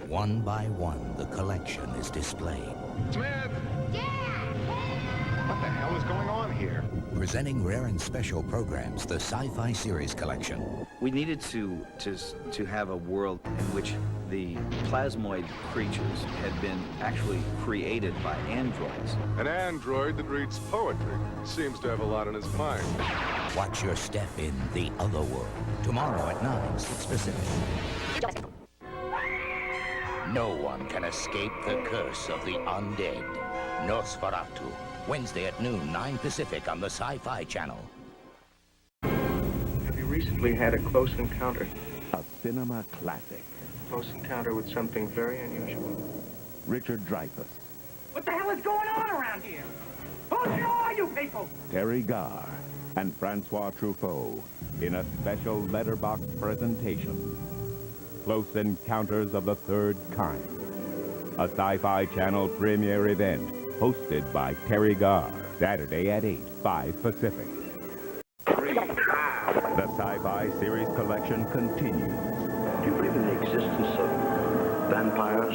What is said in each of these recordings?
One by one, the collection is displayed. Smith! Yeah! What the hell is going on here? Presenting rare and special programs, the Sci-Fi Series Collection. We needed to have a world in which the plasmoid creatures had been actually created by androids. An android that reads poetry. Seems to have a lot on his mind. Watch your step in the other world. Tomorrow at 9, 6 Pacific. No one can escape the curse of the undead. Nosferatu. Wednesday at noon, 9 Pacific on the Sci-Fi Channel. Have you recently had a close encounter? A cinema classic. Close encounter with something very unusual. Richard Dreyfuss. What the hell is going on around here? Who are you people? Terry Garr and Francois Truffaut in a special letterbox presentation. Close Encounters of the Third Kind. A Sci-Fi Channel premiere event hosted by Terry Garr. Saturday at 8, 5 Pacific. The Sci-Fi Series Collection continues. Do you believe in the existence of vampires?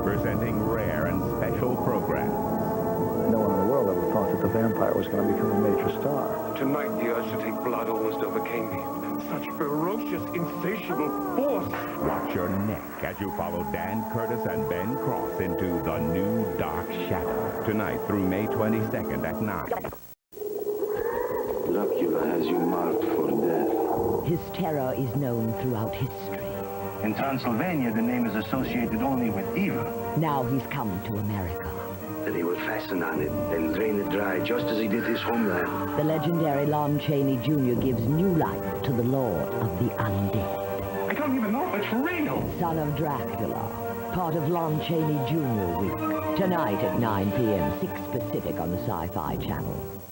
Presenting rare and special programs. No one in the world ever thought that the vampire was going to become a major star. Tonight, the urge to take blood almost overcame me. Such ferocious, insatiable force. Watch your neck as you follow Dan Curtis and Ben Cross into The New Dark Shadow. Tonight through May 22nd at 9. Dracula has you marked for death. His terror is known throughout history. In Transylvania, the name is associated only with evil. Now he's come to America. That he will fasten on it, then drain it dry, just as he did his homeland. The legendary Lon Chaney Jr. gives new life to the Lord of the Undead. I don't even know if it's real. Son of Dracula, part of Lon Chaney Jr. Week. Tonight at 9 p.m., 6 Pacific on the Sci-Fi Channel.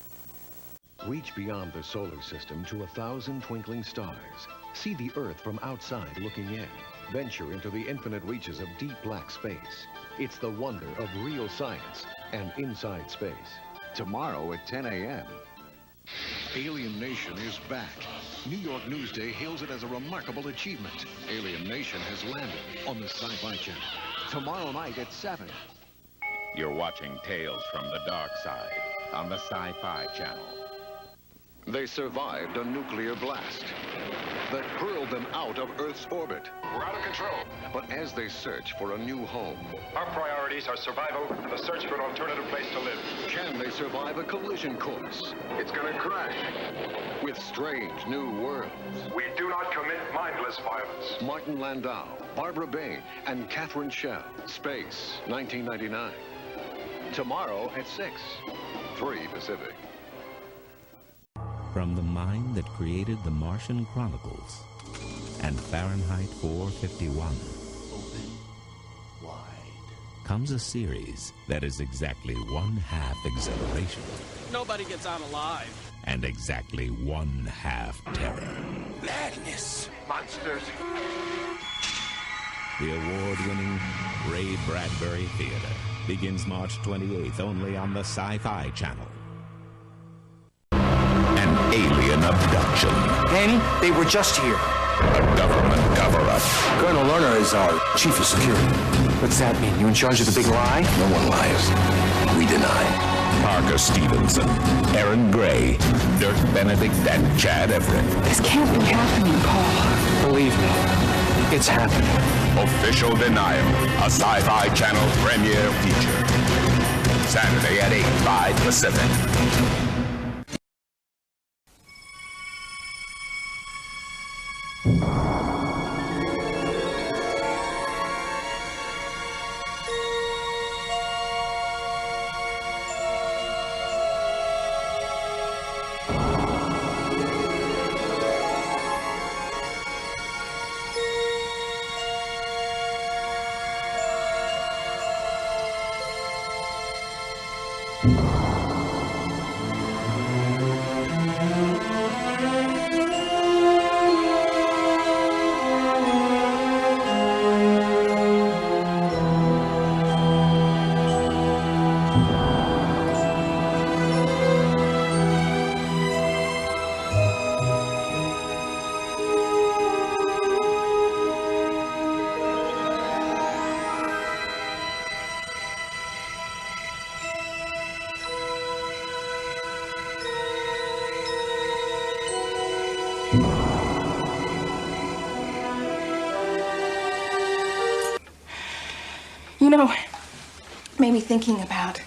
Reach beyond the solar system to 1,000 twinkling stars. See the Earth from outside looking in. Venture into the infinite reaches of deep black space. It's the wonder of real science and inside space. Tomorrow at 10 a.m. Alien Nation is back. New York Newsday hails it as a remarkable achievement. Alien Nation has landed on the Sci-Fi Channel. Tomorrow night at 7. You're watching Tales from the Dark Side on the Sci-Fi Channel. They survived a nuclear blast that hurled them out of Earth's orbit. We're out of control. But as they search for a new home, Our priorities are survival and the search for an alternative place to live. can they survive a collision course It's gonna crash. with strange new worlds? We do not commit mindless violence. Martin Landau, Barbara Bain, and Catherine Schell. Space, 1999. Tomorrow at 6, 3 Pacific. From the mind that created the Martian Chronicles and Fahrenheit 451 comes a series that is exactly one-half exhilaration. Nobody gets out alive. And exactly one-half terror. Madness. Monsters. The award-winning Ray Bradbury Theater begins March 28th only on the Sci-Fi Channel. An alien abduction. Danny, they were just here. A government cover-up. Colonel Lerner is our chief of security. What's that mean? You in charge of the big lie? No one lies. We deny. Parker Stevenson, Aaron Gray, Dirk Benedict, and Chad Everett. This can't be happening, Paul. Believe me, it's happening. Official Denial, a Sci-Fi Channel premiere feature. Saturday at 8, 5 Pacific. You know, maybe thinking about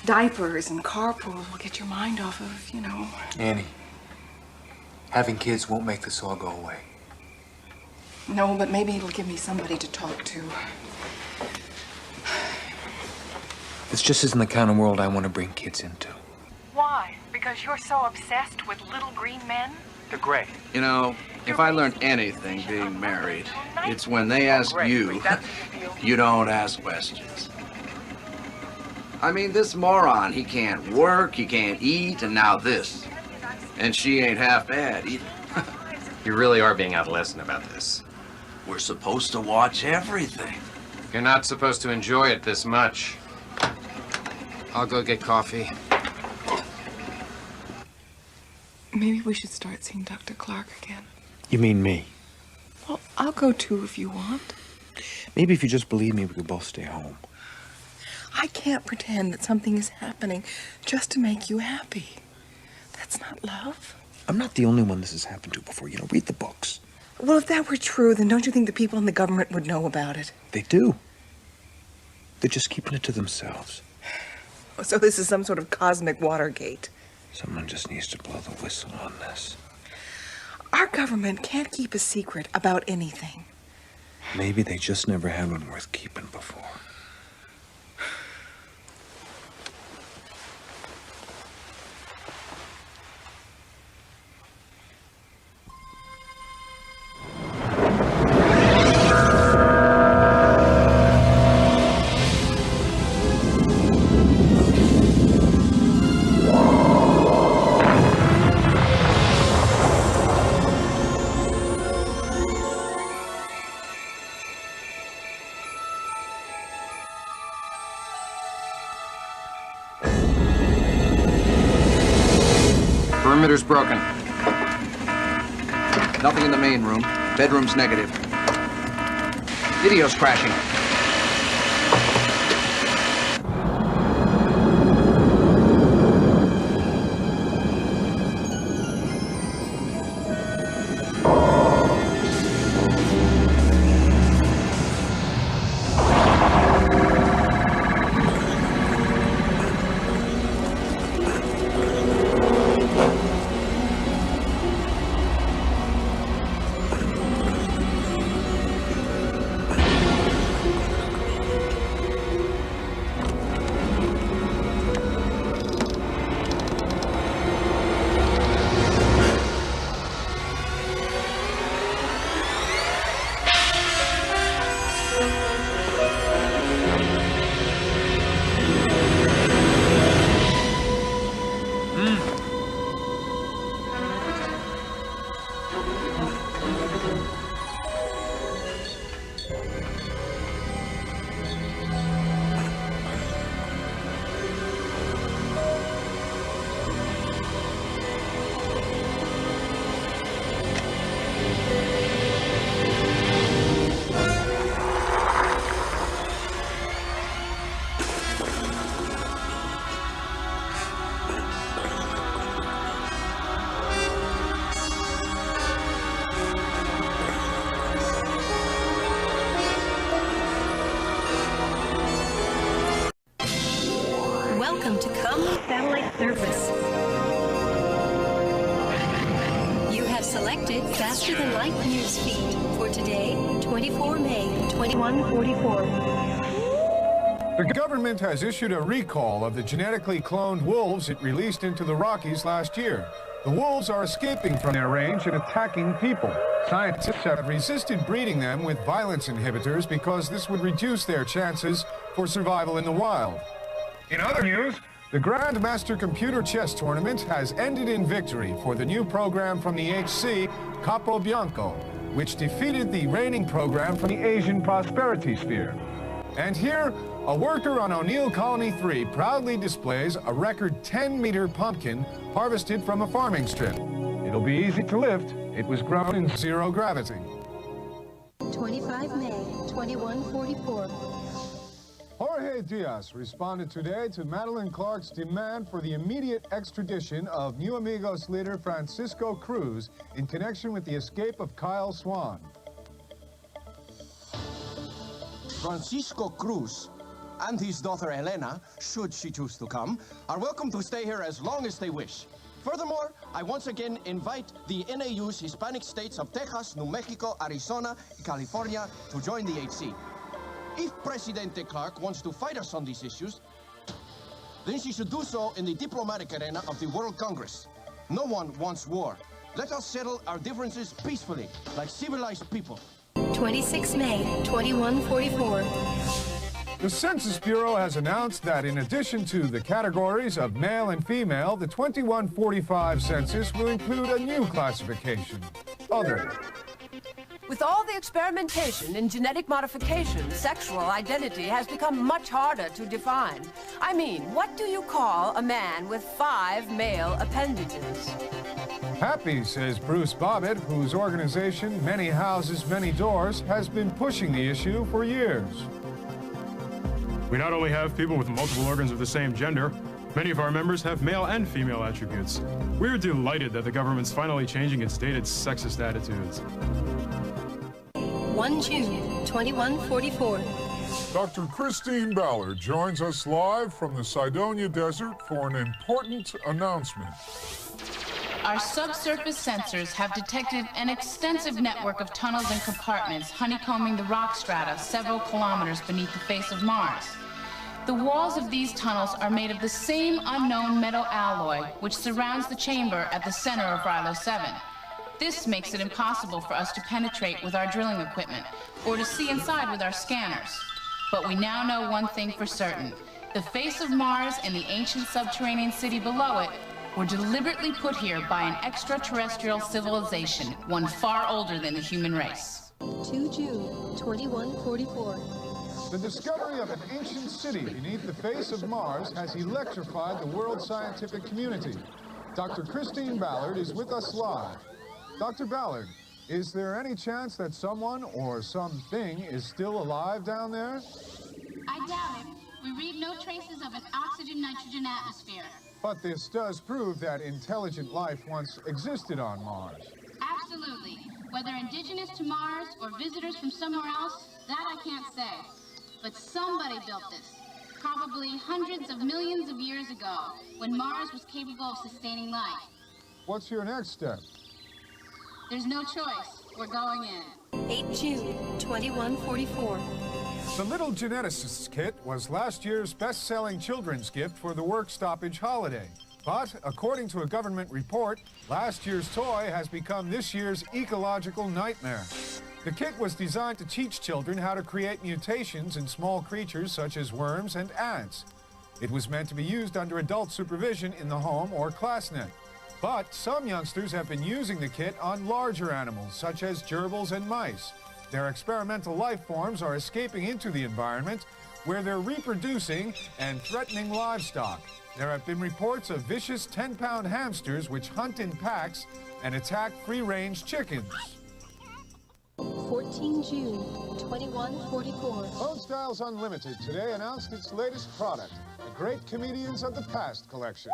diapers and carpool will get your mind off of, you know. Annie, having kids won't make this all go away. No, but maybe it'll give me somebody to talk to. This just isn't the kind of world I want to bring kids into. Why? Because you're so obsessed with little green men? They're great. You know, if I learned anything being married, it's when they ask you, you don't ask questions. I mean, this moron, he can't work, he can't eat, and now this. And she ain't half bad either. You really are being adolescent about this. We're supposed to watch everything. You're not supposed to enjoy it this much. I'll go get coffee. Maybe we should start seeing Dr. Clark again. You mean me? Well, I'll go too if you want. Maybe if you just believe me, we could both stay home. I can't pretend that something is happening just to make you happy. That's not love. I'm not the only one this has happened to before. You know, read the books. Well, if that were true, then don't you think the people in the government would know about it? They do. They're just keeping it to themselves. So this is some sort of cosmic Watergate. Someone just needs to blow the whistle on this. Our government can't keep a secret about anything. Maybe they just never had one worth keeping before. Perimeter's broken. Nothing in the main room. Bedroom's negative. Video's crashing. Welcome to Comlink Satellite Service. You have selected Faster Than Light News Feed for today, 24 May, 2144. The government has issued a recall of the genetically cloned wolves it released into the Rockies last year. The wolves are escaping from their range and attacking people. Scientists have resisted breeding them with violence inhibitors because this would reduce their chances for survival in the wild. In other news, the Grandmaster Computer Chess Tournament has ended in victory for the new program from the HC, Capo Bianco, which defeated the reigning program from the Asian Prosperity Sphere. And here, a worker on O'Neill Colony 3 proudly displays a record 10-meter pumpkin harvested from a farming strip. It'll be easy to lift. It was grown in zero gravity. 25 May, 2144. Jorge Diaz responded today to Madeline Clark's demand for the immediate extradition of New Amigos leader Francisco Cruz in connection with the escape of Kyle Swan. Francisco Cruz and his daughter Elena, should she choose to come, are welcome to stay here as long as they wish. Furthermore, I once again invite the NAU's Hispanic states of Texas, New Mexico, Arizona, California to join the HC. If Presidente Clark wants to fight us on these issues, then she should do so in the diplomatic arena of the World Congress. No one wants war. Let us settle our differences peacefully, like civilized people. 26 May, 2144. The Census Bureau has announced that in addition to the categories of male and female, the 2145 census will include a new classification, other. With all the experimentation in genetic modification, sexual identity has become much harder to define. I mean, what do you call a man with 5 male appendages? Happy, says Bruce Bobbitt, whose organization, Many Houses, Many Doors, has been pushing the issue for years. We not only have people with multiple organs of the same gender, many of our members have male and female attributes. We're delighted that the government's finally changing its dated sexist attitudes. 1 June, 2144. Dr. Christine Ballard joins us live from the Cydonia Desert for an important announcement. Our subsurface sensors have detected an extensive network of tunnels and compartments honeycombing the rock strata several kilometers beneath the face of Mars. The walls of these tunnels are made of the same unknown metal alloy which surrounds the chamber at the center of Rilo 7. This makes it impossible for us to penetrate with our drilling equipment or to see inside with our scanners. But we now know one thing for certain. The face of Mars and the ancient subterranean city below it were deliberately put here by an extraterrestrial civilization, one far older than the human race. 2 June, 2144. The discovery of an ancient city beneath the face of Mars has electrified the world scientific community. Dr. Christine Ballard is with us live. Dr. Ballard, is there any chance that someone or something is still alive down there? I doubt it. We read no traces of an oxygen-nitrogen atmosphere. But this does prove that intelligent life once existed on Mars. Absolutely. Whether indigenous to Mars or visitors from somewhere else, that I can't say. But somebody built this, probably hundreds of millions of years ago, when Mars was capable of sustaining life. What's your next step? There's no choice. We're going in. 8 June, 2144. The Little Geneticist's Kit was last year's best-selling children's gift for the work stoppage holiday. But, according to a government report, last year's toy has become this year's ecological nightmare. The kit was designed to teach children how to create mutations in small creatures such as worms and ants. It was meant to be used under adult supervision in the home or classnet. But some youngsters have been using the kit on larger animals, such as gerbils and mice. Their experimental life forms are escaping into the environment, where they're reproducing and threatening livestock. There have been reports of vicious 10-pound hamsters which hunt in packs and attack free-range chickens. 14 June, 2144. Old Styles Unlimited today announced its latest product, the Great Comedians of the Past collection.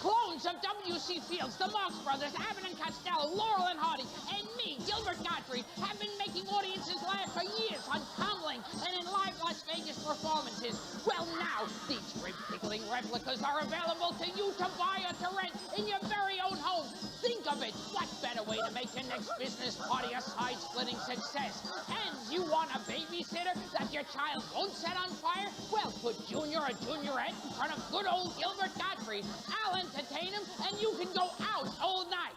Clones of W.C. Fields, the Marx Brothers, Abbott and Costello, Laurel and Hardy, and me, Gilbert Gottfried, have been making audiences laugh for years on tumbling and in live Las Vegas performances. Well, now, these rib-tickling replicas are available to you to buy or to rent in your very own home. Think of it. What better way to make your next business party a side-splitting success? And you want a babysitter that your child won't set on fire? Well, put Junior or Juniorette in front of good old Gilbert Gottfried. I'll entertain him, and you can go out all night.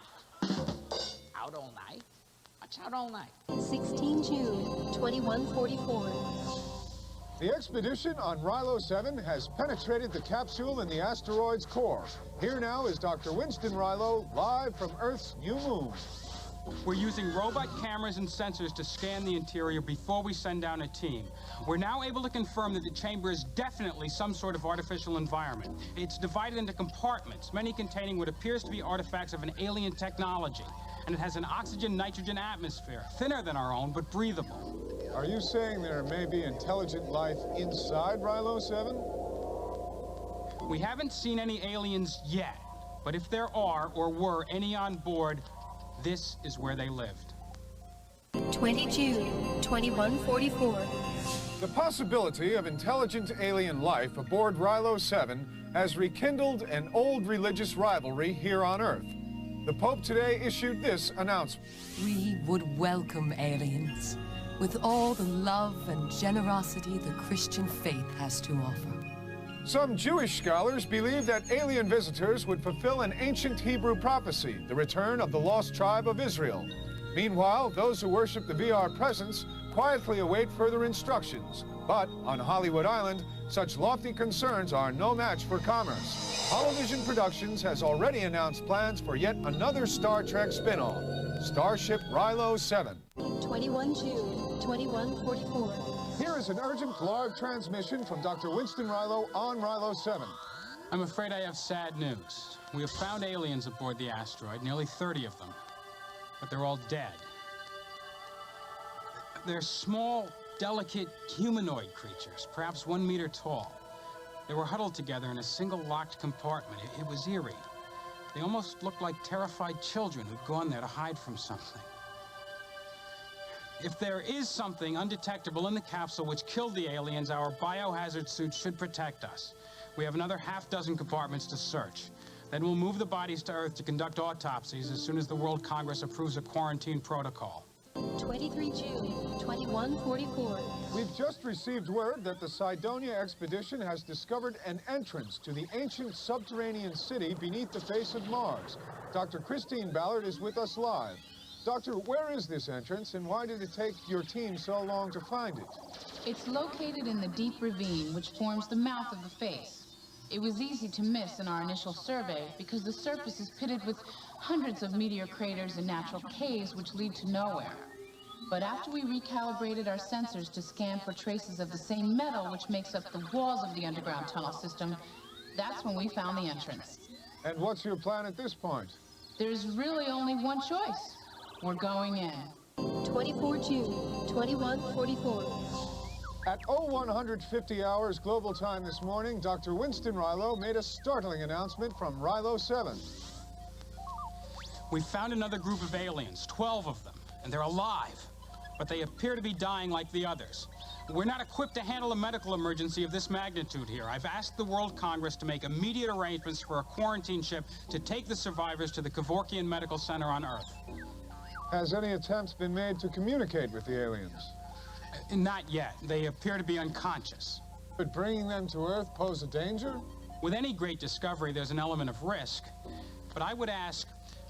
Out all night? What's out all night? 16 June, 2144. The expedition on Rilo 7 has penetrated the capsule in the asteroid's core. Here now is Dr. Winston Rilo, live from Earth's new moon. We're using robot cameras and sensors to scan the interior before we send down a team. We're now able to confirm that the chamber is definitely some sort of artificial environment. It's divided into compartments, many containing what appears to be artifacts of an alien technology. And it has an oxygen-nitrogen atmosphere, thinner than our own, but breathable. Are you saying there may be intelligent life inside Rilo 7? We haven't seen any aliens yet, but if there are or were any on board, this is where they lived. 20 June, 2144. The possibility of intelligent alien life aboard Rilo 7 has rekindled an old religious rivalry here on Earth. The Pope today issued this announcement. We would welcome aliens with all the love and generosity the Christian faith has to offer. Some Jewish scholars believe that alien visitors would fulfill an ancient Hebrew prophecy, the return of the lost tribe of Israel. Meanwhile, those who worship the VR presence quietly await further instructions. But on Hollywood Island, such lofty concerns are no match for commerce. Holovision Productions has already announced plans for yet another Star Trek spin-off, Starship Rilo 7. 21 June, 2144. Here is an urgent live transmission from Dr. Winston Rilo on Rilo 7. I'm afraid I have sad news. We have found aliens aboard the asteroid, nearly 30 of them. But they're all dead. They're small, delicate humanoid creatures, perhaps 1 meter tall. They were huddled together in a single locked compartment. It was eerie. They almost looked like terrified children who'd gone there to hide from something. If there is something undetectable in the capsule which killed the aliens, our biohazard suits should protect us. We have another half-dozen compartments to search. Then we'll move the bodies to Earth to conduct autopsies as soon as the World Congress approves a quarantine protocol. 23 June, 2144. We've just received word that the Cydonia expedition has discovered an entrance to the ancient subterranean city beneath the face of Mars. Dr. Christine Ballard is with us live. Doctor, where is this entrance, and why did it take your team so long to find it? It's located in the deep ravine which forms the mouth of the face. It was easy to miss in our initial survey because the surface is pitted with hundreds of meteor craters and natural caves which lead to nowhere. But after we recalibrated our sensors to scan for traces of the same metal which makes up the walls of the underground tunnel system, that's when we found the entrance. And what's your plan at this point? There's really only one choice. We're going in. 24 June, 2144. At 0150 hours global time this morning, Dr. Winston Rilo made a startling announcement from Rilo 7. We found another group of aliens, 12 of them, and they're alive, but they appear to be dying like the others. We're not equipped to handle a medical emergency of this magnitude here. I've asked the World Congress to make immediate arrangements for a quarantine ship to take the survivors to the Kevorkian Medical Center on Earth. Has any attempts been made to communicate with the aliens? Not yet. They appear to be unconscious. Could bringing them to Earth pose a danger? With any great discovery, there's an element of risk. But I would ask,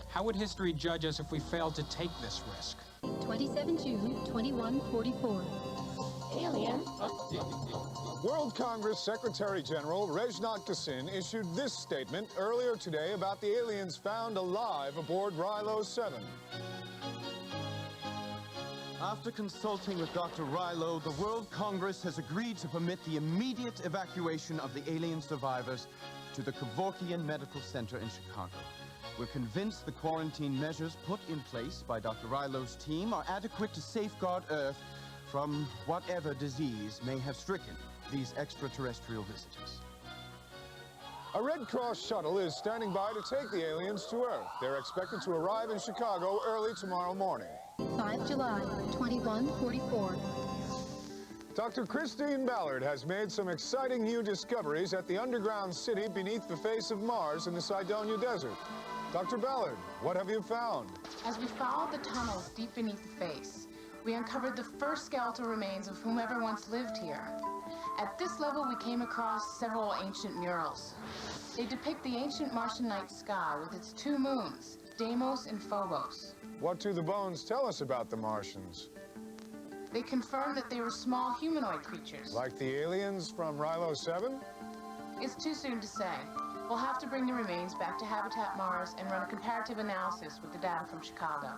how would history judge us if we failed to take this risk? 27 June, 2144. Alien. World Congress Secretary General Rejnath Kassin issued this statement earlier today about the aliens found alive aboard Rilo 7. After consulting with Dr. Rilo, the World Congress has agreed to permit the immediate evacuation of the alien survivors to the Kevorkian Medical Center in Chicago. We're convinced the quarantine measures put in place by Dr. Rilo's team are adequate to safeguard Earth from whatever disease may have stricken these extraterrestrial visitors. A Red Cross shuttle is standing by to take the aliens to Earth. They're expected to arrive in Chicago early tomorrow morning. 5 July, 2144. Dr. Christine Ballard has made some exciting new discoveries at the underground city beneath the face of Mars in the Cydonia Desert. Dr. Ballard, what have you found? As we followed the tunnels deep beneath the face, we uncovered the first skeletal remains of whomever once lived here. At this level, we came across several ancient murals. They depict the ancient Martian night sky with its 2 moons, Deimos and Phobos. What do the bones tell us about the Martians? They confirm that they were small humanoid creatures. Like the aliens from Rilo 7? It's too soon to say. We'll have to bring the remains back to Habitat Mars and run a comparative analysis with the data from Chicago.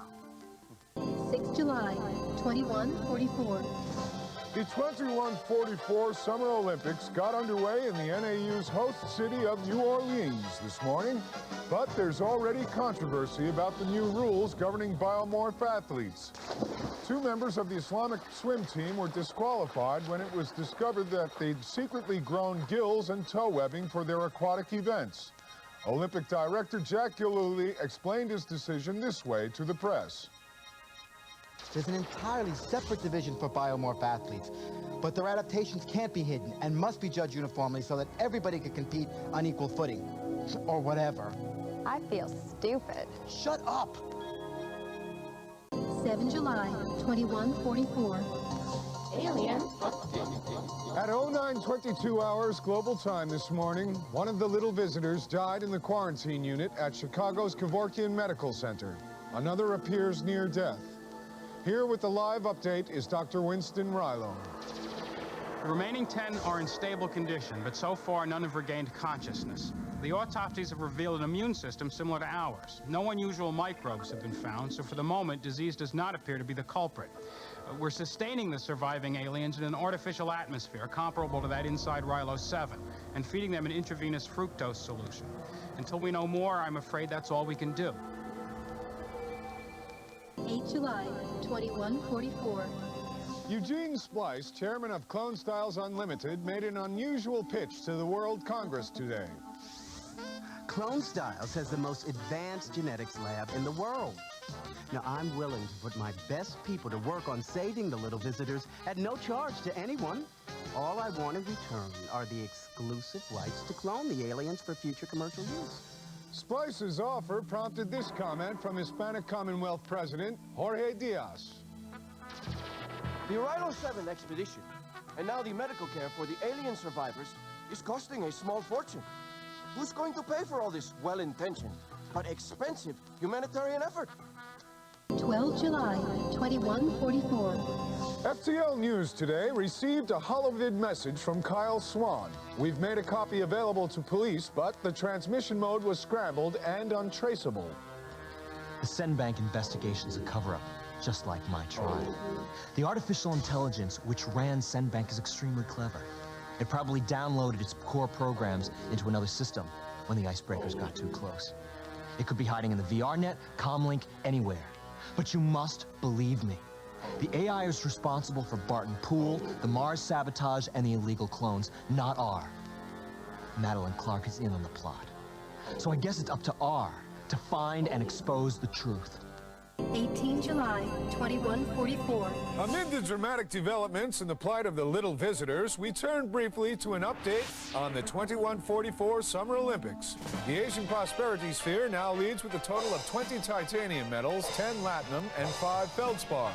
6 July, 2144. The 2144 Summer Olympics got underway in the NAU's host city of New Orleans this morning, but there's already controversy about the new rules governing biomorph athletes. 2 members of the Islamic swim team were disqualified when it was discovered that they'd secretly grown gills and toe webbing for their aquatic events. Olympic director Jack Gillooly explained his decision this way to the press. There's an entirely separate division for biomorph athletes. But their adaptations can't be hidden and must be judged uniformly so that everybody can compete on equal footing. Or whatever. I feel stupid. Shut up! 7 July, 2144. Alien. At 09:22 hours global time this morning, one of the little visitors died in the quarantine unit at Chicago's Kevorkian Medical Center. Another appears near death. Here with the live update is Dr. Winston Rilo. The remaining 10 are in stable condition, but so far none have regained consciousness. The autopsies have revealed an immune system similar to ours. No unusual microbes have been found, so for the moment, disease does not appear to be the culprit. We're sustaining the surviving aliens in an artificial atmosphere comparable to that inside Rilo 7, and feeding them an intravenous fructose solution. Until we know more, I'm afraid that's all we can do. 8 July, 2144. Eugene Splice, chairman of Clone Styles Unlimited, made an unusual pitch to the World Congress today. Clone Styles has the most advanced genetics lab in the world. Now, I'm willing to put my best people to work on saving the little visitors at no charge to anyone. All I want in return are the exclusive rights to clone the aliens for future commercial use. Splice's offer prompted this comment from Hispanic Commonwealth President Jorge Diaz. The Rilo 7 expedition, and now the medical care for the alien survivors, is costing a small fortune. Who's going to pay for all this well-intentioned but expensive humanitarian effort? 12 July, 2144. FTL News today received a holovid message from Kyle Swan. We've made a copy available to police, but the transmission mode was scrambled and untraceable. The SendBank investigation's a cover-up, just like my trial. The artificial intelligence which ran SendBank is extremely clever. It probably downloaded its core programs into another system when the icebreakers got too close. It could be hiding in the VR net, Comlink, anywhere. But you must believe me. The AI is responsible for Barton Pool, the Mars sabotage, and the illegal clones, not R. Madeline Clark is in on the plot. So I guess it's up to R to find and expose the truth. 18 July, 2144. Amid the dramatic developments in the plight of the little visitors, we turn briefly to an update on the 2144 Summer Olympics. The Asian Prosperity Sphere now leads with a total of 20 titanium medals, 10 latinum, and 5 feldspar.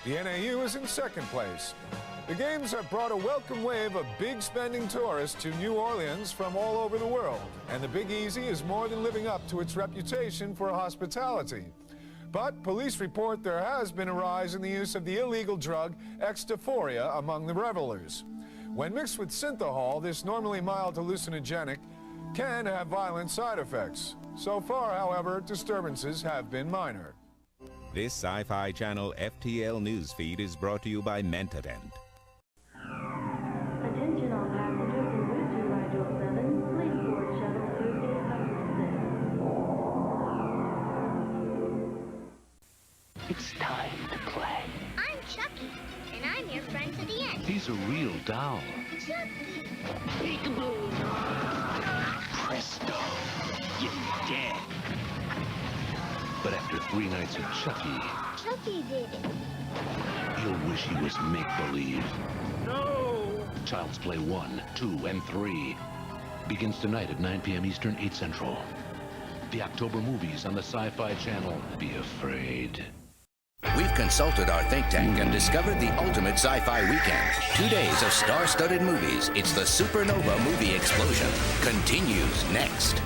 The NAU is in second place. The Games have brought a welcome wave of big-spending tourists to New Orleans from all over the world, and the Big Easy is more than living up to its reputation for hospitality. But police report there has been a rise in the use of the illegal drug Extaphoria among the revelers. When mixed with synthahol, this normally mild hallucinogenic can have violent side effects. So far, however, disturbances have been minor. This Sci-Fi Channel FTL news feed is brought to you by Mentadent. Attention all passengers en route to Rilo 7, please board shuttle Tuesday at 6. It's time to play. I'm Chucky, and I'm your friend to the end. He's a real doll. Chucky! Peekaboo! Presto! You're dead. But after 3 nights of Chucky... Chucky did it. He'll wish he was make-believe. No! Child's Play 1, 2, and 3 begins tonight at 9 p.m. Eastern, 8 Central. The October movies on the Sci-Fi Channel. Be afraid. We've consulted our think tank and discovered the ultimate sci-fi weekend. 2 days of star-studded movies. It's the Supernova Movie Explosion. Continues next.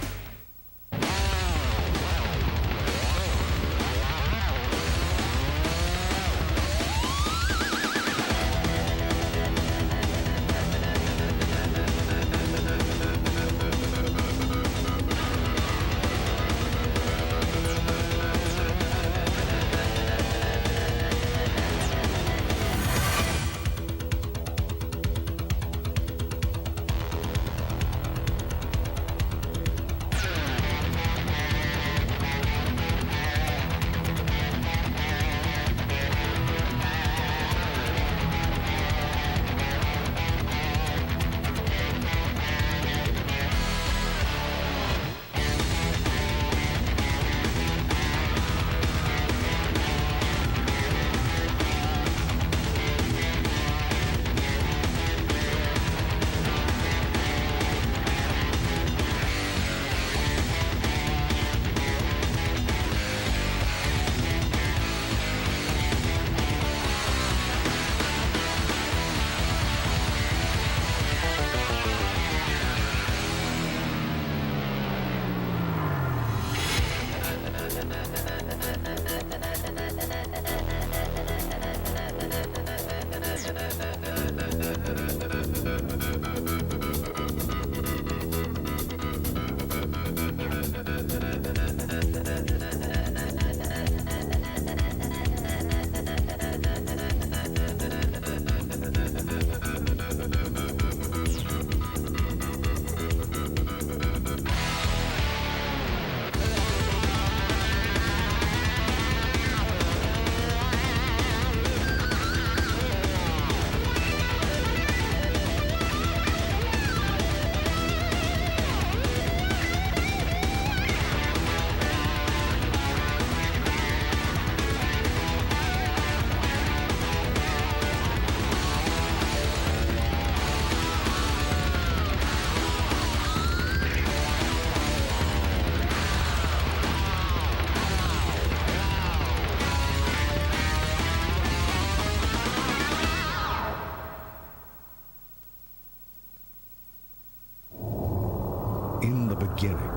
beginning.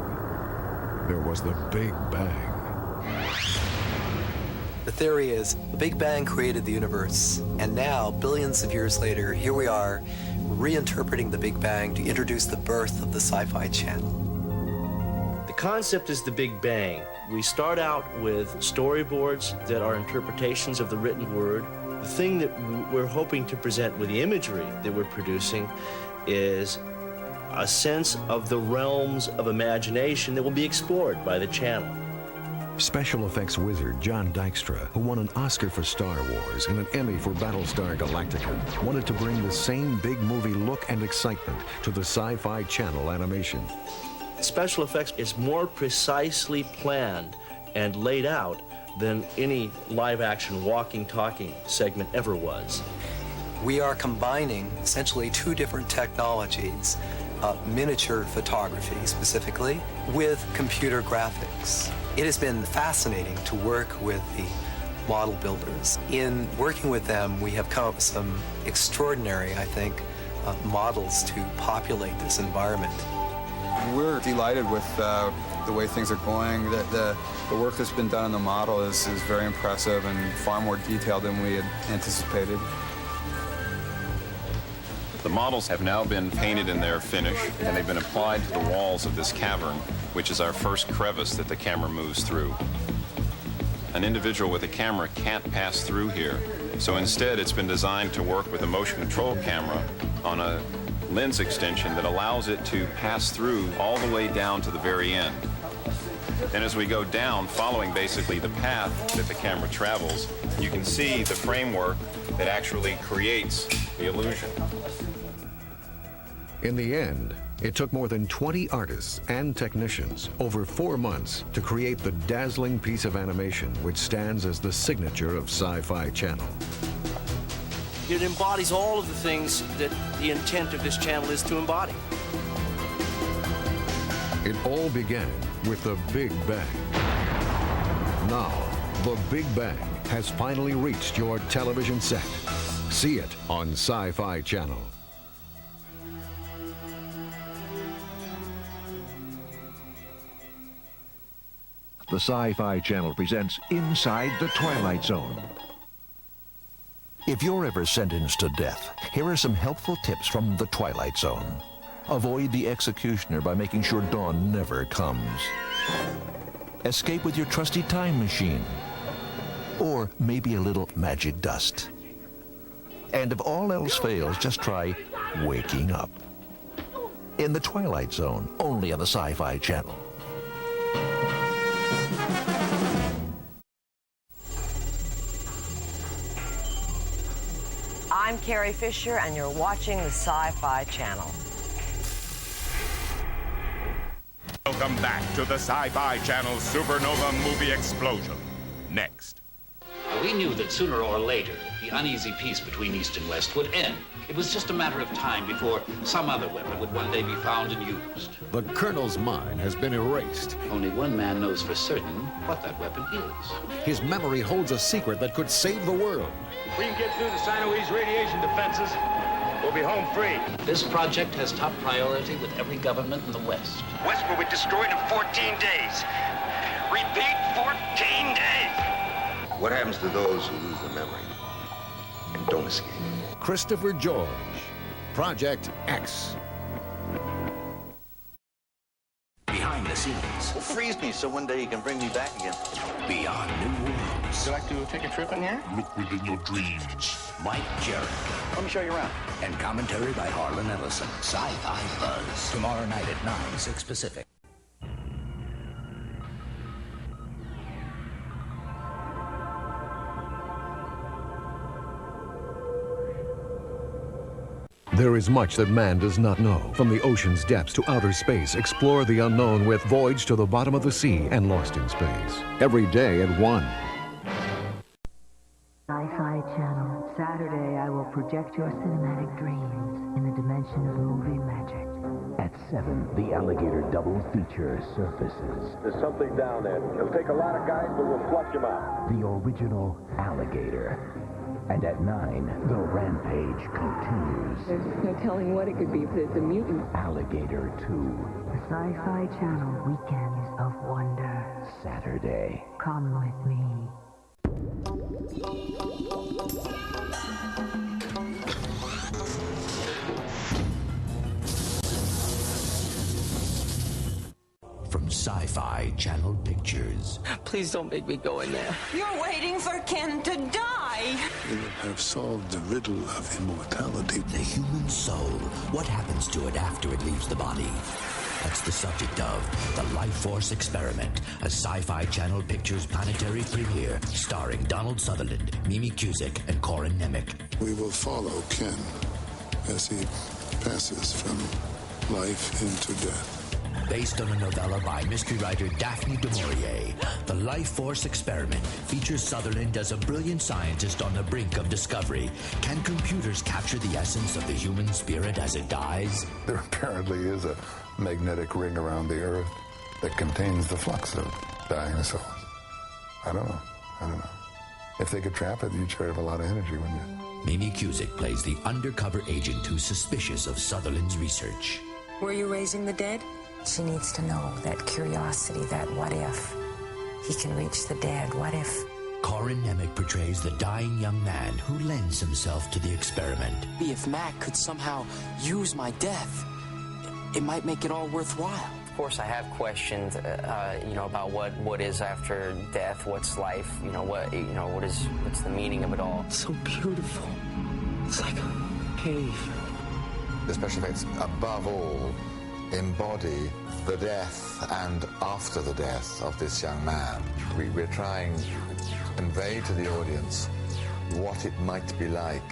There was the Big Bang. The theory is the Big Bang created the universe, and now, billions of years later, here we are reinterpreting the Big Bang to introduce the birth of the Sci-Fi Channel. The concept is the Big Bang. We start out with storyboards that are interpretations of the written word. The thing that we're hoping to present with the imagery that we're producing is a sense of the realms of imagination that will be explored by the channel. Special effects wizard John Dykstra, who won an Oscar for Star Wars and an Emmy for Battlestar Galactica, wanted to bring the same big movie look and excitement to the Sci-Fi Channel animation. Special effects is more precisely planned and laid out than any live-action walking, talking segment ever was. We are combining essentially two different technologies, miniature photography specifically, with computer graphics. It has been fascinating to work with the model builders. In working with them, we have come up with some extraordinary, I think, models to populate this environment. We're delighted with the way things are going. The work that's been done on the model is very impressive and far more detailed than we had anticipated. The models have now been painted in their finish, and they've been applied to the walls of this cavern, which is our first crevice that the camera moves through. An individual with a camera can't pass through here, so instead it's been designed to work with a motion control camera on a lens extension that allows it to pass through all the way down to the very end. And as we go down, following basically the path that the camera travels, you can see the framework that actually creates the illusion. In the end, it took more than 20 artists and technicians over 4 months to create the dazzling piece of animation which stands as the signature of Sci-Fi Channel. It embodies all of the things that the intent of this channel is to embody. It all began with the Big Bang. Now, the Big Bang has finally reached your television set. See it on Sci-Fi Channel. The Sci-Fi Channel presents Inside the Twilight Zone. If you're ever sentenced to death, here are some helpful tips from the Twilight Zone. Avoid the executioner by making sure dawn never comes. Escape with your trusty time machine. Or maybe a little magic dust. And if all else fails, just try waking up. In the Twilight Zone, only on the Sci-Fi Channel. I'm Carrie Fisher, and you're watching the Sci-Fi Channel. Welcome back to the Sci-Fi Channel Supernova Movie Explosion. Next. We knew that sooner or later, the uneasy peace between East and West would end. It was just a matter of time before some other weapon would one day be found and used. The Colonel's mind has been erased. Only one man knows for certain what that weapon is. His memory holds a secret that could save the world. We can get through the Sinoese radiation defenses. We'll be home free. This project has top priority with every government in the West. West will be destroyed in 14 days. Repeat, 14 days. What happens to those who lose their memory and don't escape? Christopher George, Project X. Behind the scenes. Well, freeze me so one day you can bring me back again. Beyond new worlds. Would you like to take a trip in here? Look within your dreams. Mike Jarrett. Let me show you around. And commentary by Harlan Ellison. Sci-Fi Buzz. Tomorrow night at 9, 6 Pacific. There is much that man does not know. From the ocean's depths to outer space, explore the unknown with Voyage to the Bottom of the Sea and Lost in Space. Every day at 1. Sci-Fi Channel. Saturday, I will project your cinematic dreams in the dimension of movie magic. At 7, the Alligator double feature surfaces. There's something down there. It'll take a lot of guys, but we'll flush them out. The original Alligator. And at 9, the rampage continues. There's no telling what it could be, but it's a mutant. Alligator 2. The Sci-Fi Channel Weekends of Wonder. Saturday. Come with me. From Sci-Fi Channel Pictures. Please don't make me go in there. You're waiting for Ken to die. They have solved the riddle of immortality. The human soul. What happens to it after it leaves the body? That's the subject of The Life Force Experiment, a Sci-Fi Channel Pictures planetary premiere starring Donald Sutherland, Mimi Cusick, and Corin Nemec. We will follow Ken as he passes from life into death. Based on a novella by mystery writer Daphne du Maurier, The Life Force Experiment features Sutherland as a brilliant scientist on the brink of discovery. Can computers capture the essence of the human spirit as it dies? There apparently is a magnetic ring around the Earth that contains the flux of dying souls. I don't know. If they could trap it, you'd sure have a lot of energy, wouldn't you? Mimi Cusick plays the undercover agent who's suspicious of Sutherland's research. Were you raising the dead? She needs to know that curiosity, that what if. He can reach the dead, what if? Corin Nemec portrays the dying young man who lends himself to the experiment. If Mac could somehow use my death, it might make it all worthwhile. Of course, I have questions, about what is after death, what's life, what's the meaning of it all. So beautiful. It's like a cave. The special effects, above all, embody the death and after the death of this young man. We're trying to convey to the audience what it might be like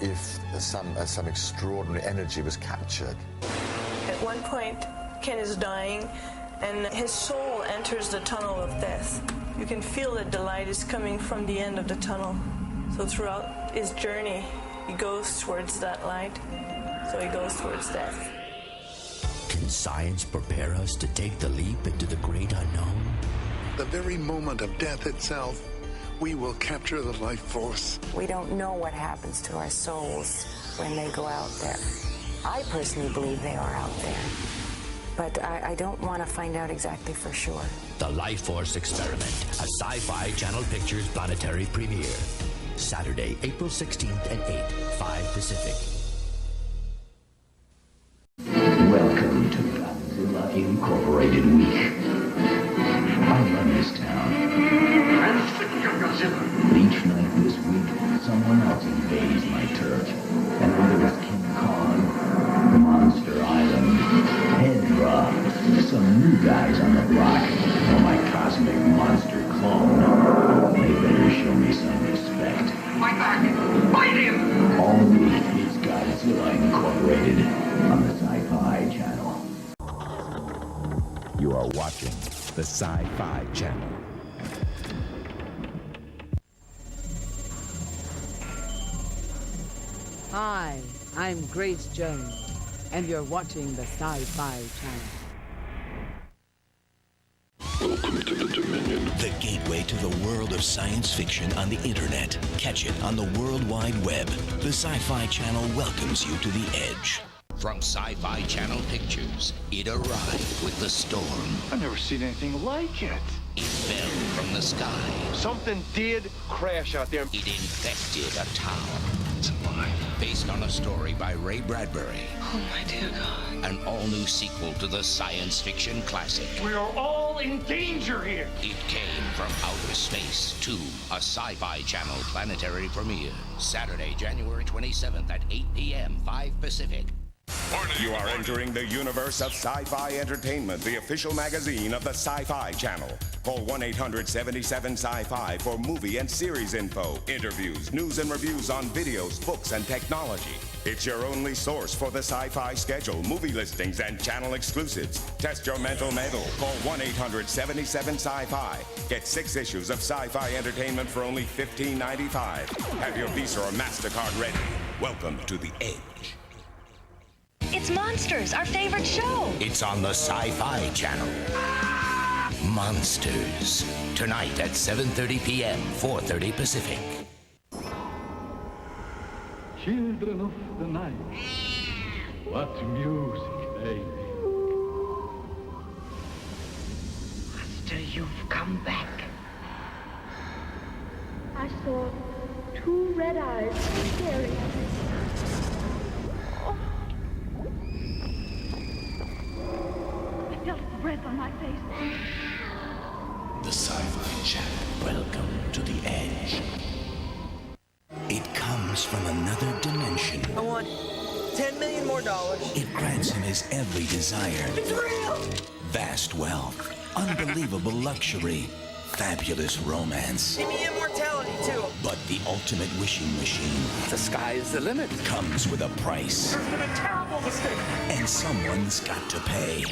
if some extraordinary energy was captured. At one point, Ken is dying, and his soul enters the tunnel of death. You can feel that the light is coming from the end of the tunnel. So throughout his journey, he goes towards that light. So he goes towards death. Can science prepare us to take the leap into the great unknown? The very moment of death itself, we will capture the life force. We don't know what happens to our souls when they go out there. I personally believe they are out there, but I don't want to find out exactly for sure. The Life Force Experiment, a Sci-Fi Channel Pictures planetary premiere. Saturday, April 16th at 8, 5 Pacific. Welcome to Godzilla Incorporated Week. I run this town. And Godzilla. Each night this week, someone else invades my turf. And whether it's King Kong, Monster Island, Hedra, some new guys on the block, or my cosmic monster clone, they better show me some respect. Fight back! Fight him! All week is Godzilla Incorporated on the Sci-Fi Channel. You are watching the Sci-Fi Channel. Hi, I'm Grace Jones, and you're watching the Sci-Fi Channel. Welcome to the Dominion. The gateway to the world of science fiction on the internet. Catch it on the World Wide Web. The Sci-Fi Channel welcomes you to the edge. From Sci-Fi Channel Pictures, it arrived with the storm. I've never seen anything like it. It fell from the sky. Something did crash out there. It infected a town. It's alive. Based on a story by Ray Bradbury. Oh, my dear God. An all-new sequel to the science fiction classic. We are all in danger here. It came from outer space to a Sci-Fi Channel planetary premiere. Saturday, January 27th at 8 p.m., 5 Pacific. You are entering the universe of Sci-Fi Entertainment, the official magazine of the Sci-Fi Channel. Call 1-800-77-SCI-FI for movie and series info, interviews, news and reviews on videos, books, and technology. It's your only source for the Sci-Fi schedule, movie listings, and channel exclusives. Test your mental metal. Call 1-800-77-SCI-FI. Get 6 issues of Sci-Fi Entertainment for only $15.95. Have your Visa or MasterCard ready. Welcome to the Edge. It's Monsters, our favorite show. It's on the Sci-Fi Channel. Monsters. Tonight at 7:30 p.m., 4:30 Pacific. children of the night. What music, baby. Master, you've come back. I saw two red eyes staring at me. I felt breath on my face. The Sci-Fi Channel. Welcome to the Edge. It comes from another dimension. I want $10 million more. It grants him his every desire. It's real! Vast wealth, unbelievable luxury, fabulous romance. Give me immortality, too. But the ultimate wishing machine. The sky is the limit. Comes with a price. There's been a terrible mistake. And someone's got to pay.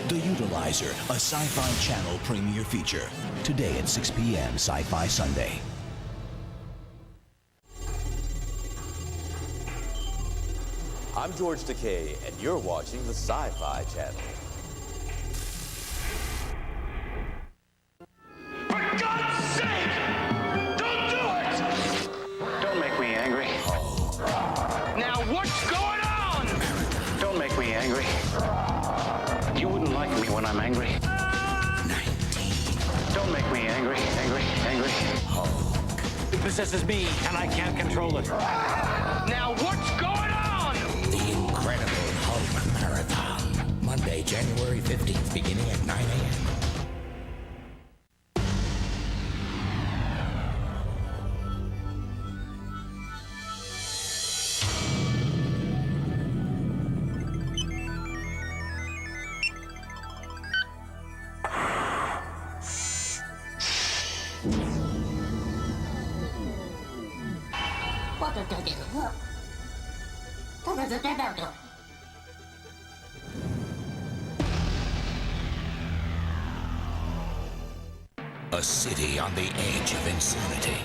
The Utilizer, a Sci-Fi Channel premiere feature. Today at 6 p.m. Sci-Fi Sunday. I'm George Takei, and you're watching the Sci-Fi Channel. For God's sake! Don't do it! Don't make me angry. Now what's going on? Don't make me angry. You wouldn't like me when I'm angry. 19. Don't make me angry, angry. It possesses me, and I can't control it. Now what's going on? The Incredible Hulk Marathon. Monday, January 15th, beginning at 9 a.m. A city on the edge of insanity.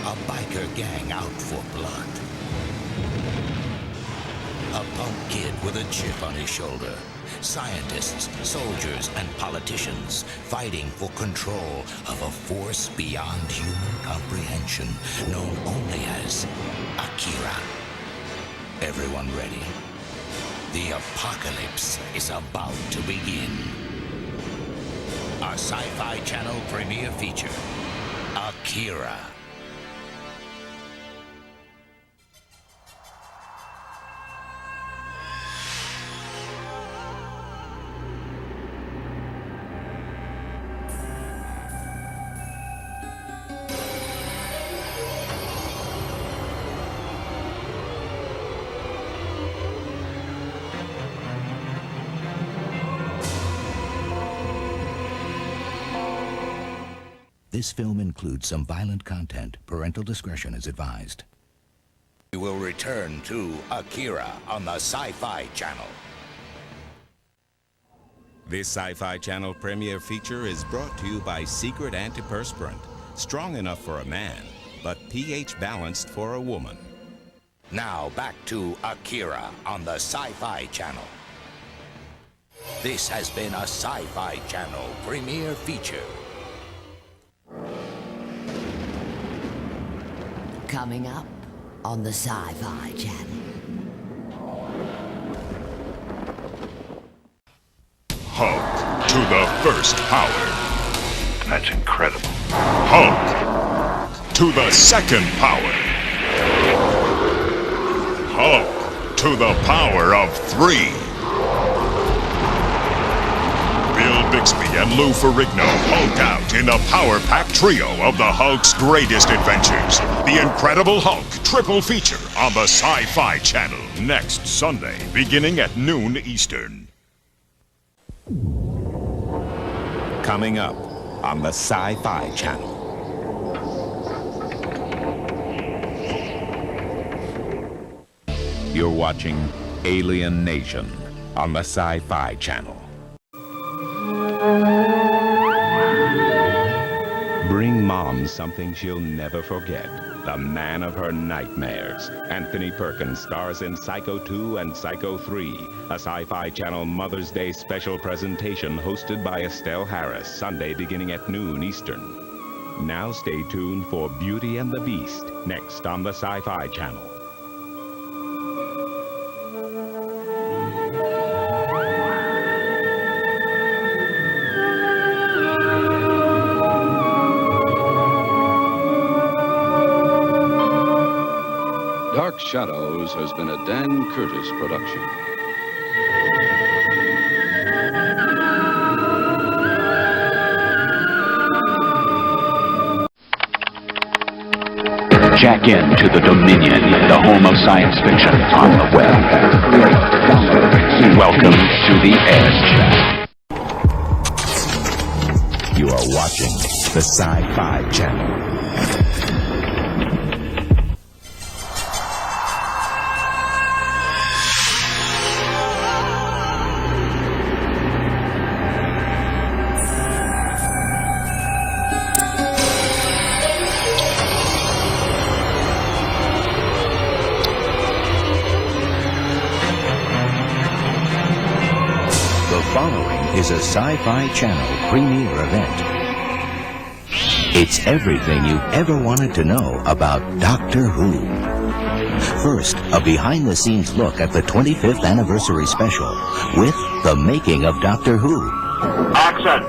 A biker gang out for blood. A punk kid with a chip on his shoulder. Scientists, soldiers, and politicians fighting for control of a force beyond human comprehension, known only as Akira. Everyone ready? The apocalypse is about to begin. Our Sci-Fi Channel premiere feature, Akira. This film includes some violent content. Parental discretion is advised. We will return to Akira on the Sci-Fi Channel. This Sci-Fi Channel premiere feature is brought to you by Secret Antiperspirant. Strong enough for a man, but pH balanced for a woman. Now back to Akira on the Sci-Fi Channel. This has been a Sci-Fi Channel premiere feature. Coming up on the Sci-Fi Channel. Hulk to the first power. That's incredible. Hulk to the second power. Hulk to the power of 3. Bill Bixby and Lou Ferrigno Hulk out in the Power Pack trio of the Hulk's greatest adventures. The Incredible Hulk triple feature on the Sci-Fi Channel next Sunday, beginning at noon Eastern. Coming up on the Sci-Fi Channel. You're watching Alien Nation on the Sci-Fi Channel. Bring Mom something she'll never forget. The man of her nightmares. Anthony Perkins stars in Psycho 2 and Psycho 3, a Sci-Fi Channel Mother's Day special presentation hosted by Estelle Harris, Sunday beginning at noon Eastern. Now stay tuned for Beauty and the Beast, next on the Sci-Fi Channel. Dark Shadows has been a Dan Curtis production. Jack into the Dominion, the home of science fiction on the web. Welcome to the Edge. You are watching the Sci-Fi Channel. Is a Sci-Fi Channel premiere event. It's everything you ever wanted to know about Doctor Who. First, a behind-the-scenes look at the 25th anniversary special with the making of Doctor Who. Action!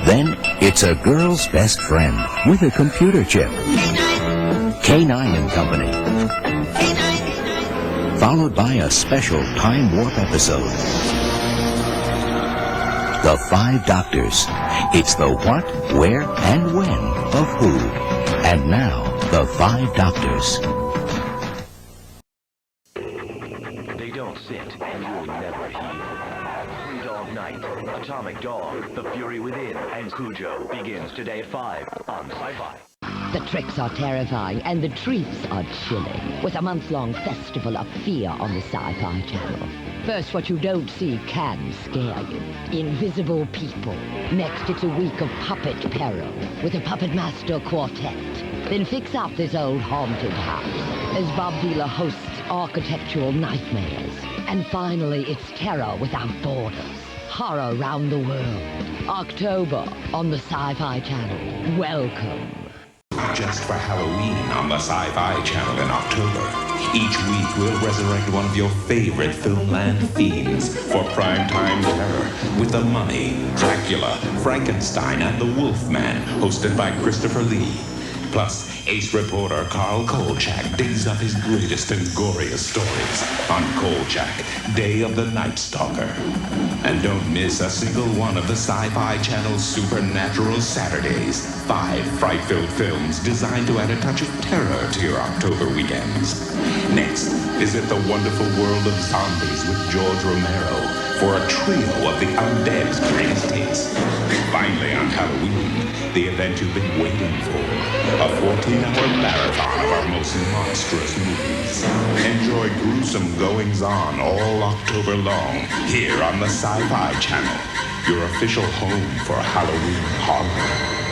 Then, it's a girl's best friend with a computer chip. K9 and Company. Followed by a special Time Warp episode. The Five Doctors. It's the what, where, and when of Who. And now, the Five Doctors. They don't sit, and you'll never heal. Pre-Dog Night, Atomic Dog, The Fury Within, and Cujo begins today at 5 on Sci-Fi. The tricks are terrifying and the treats are chilling, with a month-long festival of fear on the Sci-Fi Channel. First, what you don't see can scare you. Invisible people. Next, it's a week of puppet peril with a puppet master quartet. Then fix up this old haunted house as Bob Vila hosts architectural nightmares. And finally, it's terror without borders. Horror round the world. October on the Sci-Fi Channel. Welcome. Just for Halloween on the Sci-Fi Channel in October. Each week we'll resurrect one of your favorite Filmland themes for primetime terror with The Mummy, Dracula, Frankenstein, and The Wolfman, hosted by Christopher Lee. Plus, ace reporter Carl Kolchak digs up his greatest and goriest stories on Kolchak, Day of the Night Stalker. And don't miss a single one of the Sci-Fi Channel's Supernatural Saturdays. 5 fright-filled films designed to add a touch of terror to your October weekends. Next, visit the wonderful world of zombies with George Romero for a trio of the undead's greatest hits. Finally, on Halloween, the event you've been waiting for. A 14-hour marathon of our most monstrous movies. Enjoy gruesome goings-on all October long here on the Sci-Fi Channel, your official home for Halloween horror.